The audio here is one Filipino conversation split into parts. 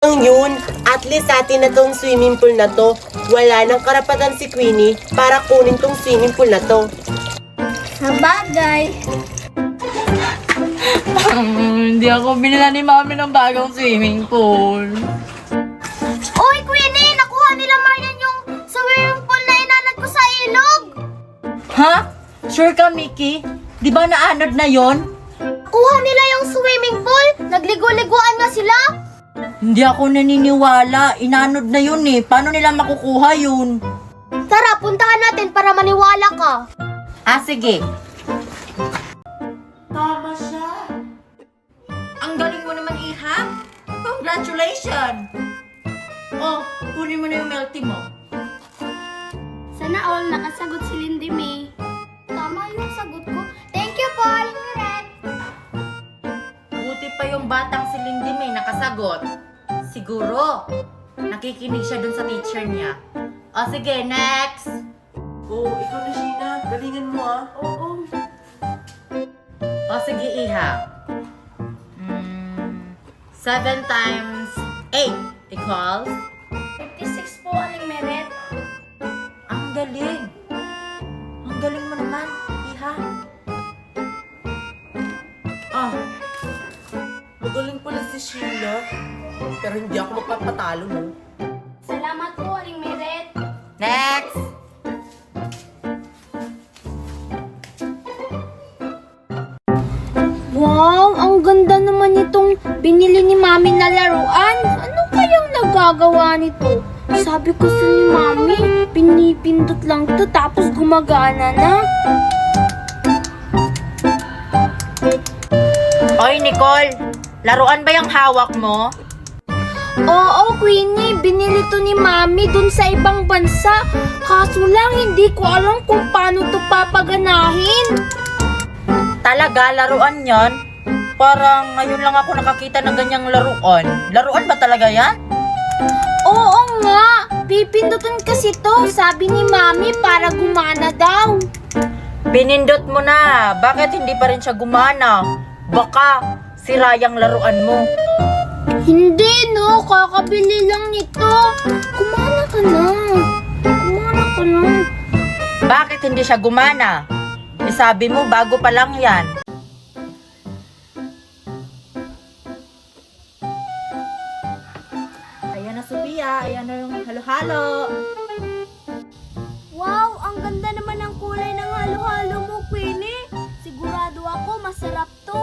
Yun, at least sa atin na tong swimming pool na to. Wala nang karapatan si Queenie para kunin tong swimming pool na to. Sabagay. Hindi ako binila ni Mami ng bagong swimming pool. Uy, Queenie! Nakuha nila Marian yung swimming pool na inanad ko sa ilog! Ha? Sure ka, Mickey? Di ba naanod na yon? Nakuha nila yung swimming pool! Nagligo-liguan nga sila! Hindi ako naniniwala. Inanod na yun eh. Paano nila makukuha yun? Tara, puntahan natin para maniwala ka. Ah, sige. Tama siya. Ang galing mo naman, Iha. Congratulations! Oh, kunin mo na yung melty mo. Sana all nakasagot si Lindy May. Tama yung sagot ko. Thank you po, Aling Miret. Buti pa yung batang si Lindy May nakasagot. Siguro, nakikinig siya dun sa teacher niya. O sige, next! Oh, ikaw na, Sheena. Galingan mo ah. Oo. O sige, Iha. 7 times 8 equals? 56 po, Aling Miret. Ang galing! Ang galing mo naman, Iha. Oh, Magaling pala si Sheena. Pero hindi ako magpapatalo, no? Salamat po, Aling Miret. next! Wow, ang ganda naman itong binili ni Mami na laruan. Ano kayang nagagawa nito? Sabi ko sa ni Mami, pinipindot lang to tapos gumagana na. Oy, Nicole! Laruan ba yung hawak mo? Oo, Queenie, binili to ni Mami dun sa ibang bansa. Kaso lang, hindi ko alam kung paano to papaganahin. Talaga, laruan yon? Parang ngayon lang ako nakakita ng ganyang laruan. Laruan ba talaga yan? Oo nga, pipindutin kasi to, sabi ni Mami para gumana daw. Pinindot mo na. Bakit hindi pa rin siya gumana? Baka sira yung laruan mo. Hindi no, kakabili lang nito. Kumana ka na. Kumana ka na. Bakit hindi siya gumana? Sabi mo, bago pa lang yan. Ayan na, Sophia. Ayan na yung halo-halo. Wow, ang ganda naman ng kulay ng halo-halo mo, Queenie. Sigurado ako masarap to.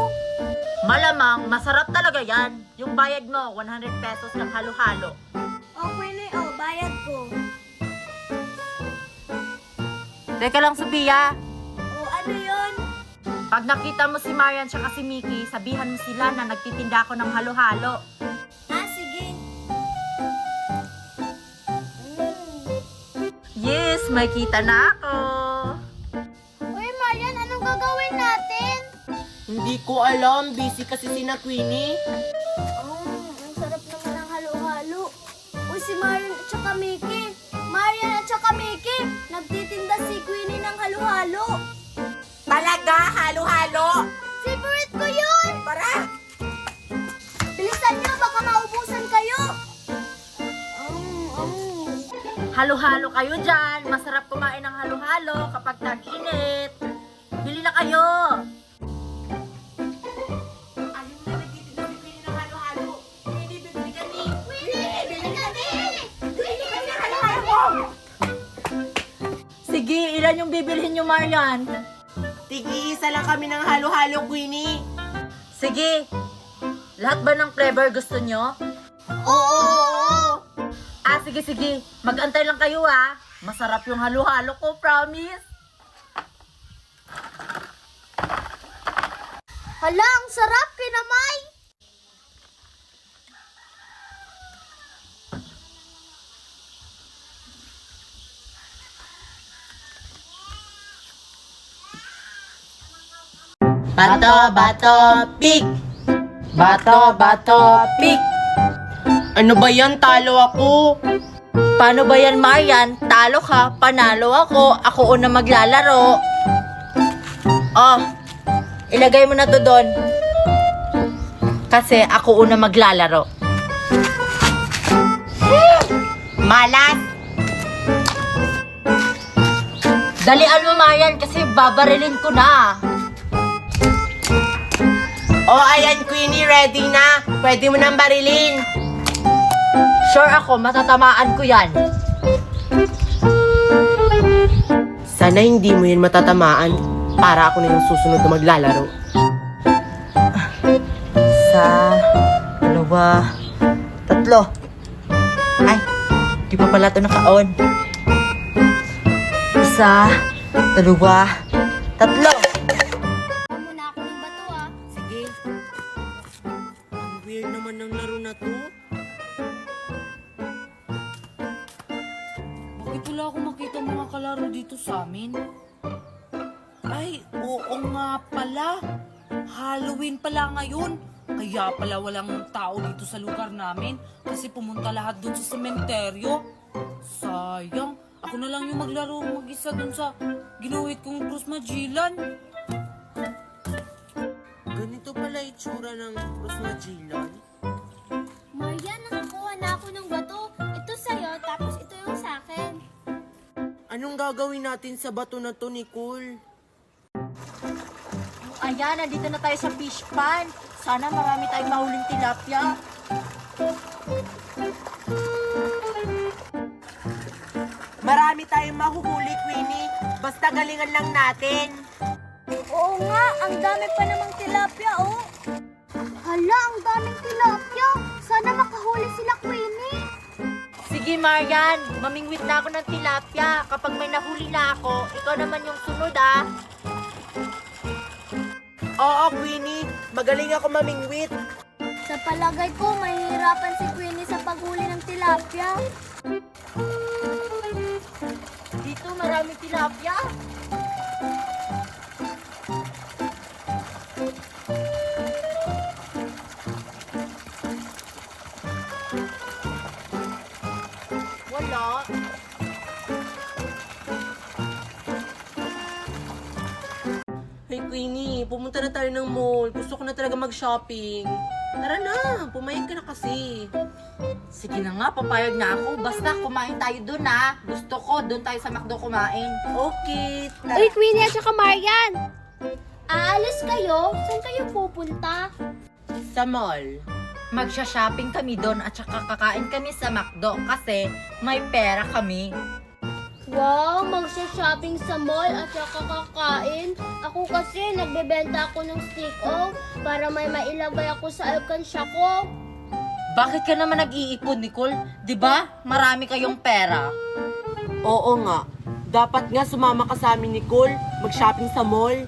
Malamang, masarap talaga yan. Yung bayad mo, 100 pesos ng halo-halo. Oh, Queenie, oh, bayad ko. Teka lang, Sophia. Oh, ano yun? Pag nakita mo si Marian at si Mickey, sabihan mo sila na nagtitinda ako ng halo-halo. Ah, sige. Yes, may kita na ako. Uy, Marian, anong gagawin natin? Hindi ko alam. Busy kasi si na Queenie. Ang sarap naman ng halo-halo. Uy, si Marian at saka Mickey. Marian at saka Mickey, nagtitinda si Queenie ng halo-halo. Talaga, halo-halo. Favorite ko yun! Para! Bilisan nyo, baka maubusan kayo. Halo-halo kayo dyan. Masarap kumain ng halo-halo kapag tag-init. Bili na kayo. Ayun na, nagtitinda si Queenie ng halo-halo. Queenie, bibili ka ni. Queenie, bili ka din! Queenie, bili ng halo-halo ko. Sige, ilan yung bibilhin nyo, Marian? Tigi-isa lang kami ng halo-halo, Queenie. Sige. Lahat ba ng flavor gusto nyo? Oo! Ah, sige, sige. Mag-antay lang kayo, ah. Masarap yung halo-halo ko, promise. Hala, ang sarap, kinamay! Bato, bato, pick! Bato, bato, pick. Ano ba yan? Talo ako. Paano ba yan, Marian? Talo ka, panalo ako. Ako una maglalaro. Oh, ilagay mo na to doon. Kasi ako una maglalaro. Malas! Dalian mo, Marian, kasi babarilin ko na. Oh, ayan, Queenie, ready na. Pwede mo nang barilin. Sure ako, matatamaan ko yan. Sana hindi mo yun matatamaan para ako na yung susunod na maglalaro. Isa, dalawa, tatlo. Ay, di pa pala ito naka-on. Isa, dalawa, tatlo. Amo na ako ng bato ah. Sige. Ang weird naman ng laro na to. Bakit wala akong makita mga kalaro dito sa amin? Ay, oo nga pala. Halloween pala ngayon. Kaya pala walang tao dito sa lugar namin kasi pumunta lahat dun sa sementeryo. Sayang. Ako na lang yung maglaro mag-isa dun sa ginuhit kong Cruz Magellan. Ganito pala itsura ng Cruz Magellan. Marian, nakakuha na ako ng bato. Ito sa'yo, tapos ito yung sa'kin. Anong gagawin natin sa bato na to, Nicole? Ayan, nandito na tayo sa fish pan. Sana marami tayong mahuling tilapia. Marami tayong mahuhuli, Queenie. Basta galingan lang natin. Oo nga, ang dami pa namang tilapia, oh. Hala, ang daming tilapia. Sana makahuli sila, Queenie. Sige, Marian, mamingwit na ako ng tilapia. Kapag may nahuli na ako, ikaw naman yung sunod, ah. Oo, Queenie. Magaling ako mamingwit. Sa palagay ko, mahihirapan si Queenie sa paghuli ng tilapia. Dito, marami tilapia. Wala. Hey, Queenie. Pumunta na tayo ng mall. Gusto ko na talaga mag-shopping. Tara na. Pumayag ka na kasi. Sige na nga, papayag na ako. Basta kumain tayo dun, ah. Gusto ko, dun tayo sa McDo kumain. Okay. Tara. Uy, Queenie at saka Marian! Aalis kayo? Saan kayo pupunta? Sa mall. Magsha-shopping kami doon at saka kakain kami sa McDo kasi may pera kami. Wow, magsha-shopping sa mall at saka kakain. Ako kasi nagbebenta ako ng stick-off para may mailagay ako sa alkansya ko. Bakit ka naman nag-iipon, Nicole? 'Di ba? Marami kayong pera. Oo nga. Dapat nga sumama ka sa amin, Nicole. Mag-shopping sa mall.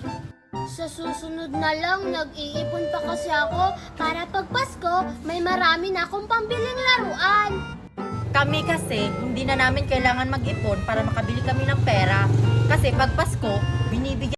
Sa susunod na lang, nag-iipon pa kasi ako para pag Pasko, may marami na akong pambiling laruan. Kami kasi, hindi na namin kailangan mag-ipon para makabili kami ng pera. Kasi pag Pasko, binibigyan